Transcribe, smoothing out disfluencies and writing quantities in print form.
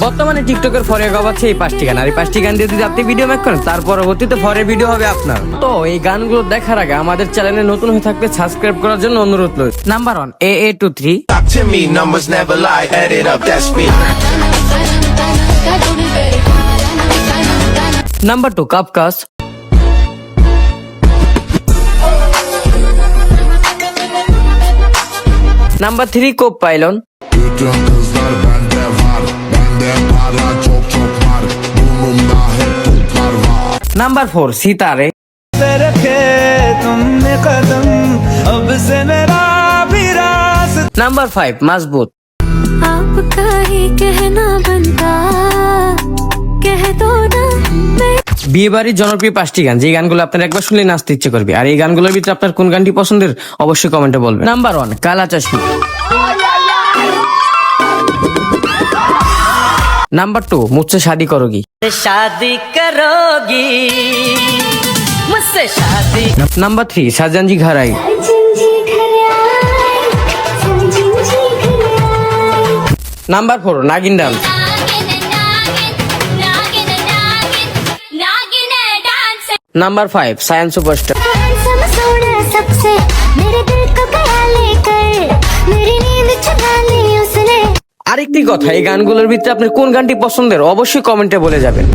বর্তমানে টিকটকের ফরে গাওয়াচ্ছে এই 5টি গান, আর এই 5টি গান দিয়ে যদি আপনি ভিডিও মেক করেন তার পরবর্তীতে ফরে ভিডিও হবে আপনার। তো এই গানগুলো দেখার আগে আমাদের চ্যানেলে নতুন হয়ে থাকলে সাবস্ক্রাইব করার জন্য অনুরোধ রইল। Number 1 AA23। Talk to me, numbers never lie. Add it up, that's me. Number 2 কাপকাস। নাম্বার 3 কোপ পাইলন। Bütün kızlar bende var. Bende para çok çok var. Burnumda hep putlar var. Number 4 সিতারে। নাম্বার 5 মজবুত। आपका ही कहना बनता कह दो ना मैं। বিয়ে বাড়ির জনপ্রিয় 5টি গান, যে গানগুলো আপনার একবার শুনলে নাচতে ইচ্ছে করবে, আর এই গানগুলোর ভিতরে আপনার কোন গানটি পছন্দের অবশ্যই কমেন্টে বলবেন। নাম্বার 1 কালা চাশমি। নাম্বার 2 মুঝसे शादी करोगी। शादी करोगी मुझसे शादी। নাম্বার 3 साजन जी घर आई। নাম্বার 4 নাগিন ডান্স। Number 5 science superstar. सबसे मेरे दिल को गया लेकर मेरी नींद चुरा ली उसने। আরেকটি কথা, এই গানগুলোর ভিতরে আপনার কোন গানটি পছন্দের অবশ্যই কমেন্টে বলে যাবেন।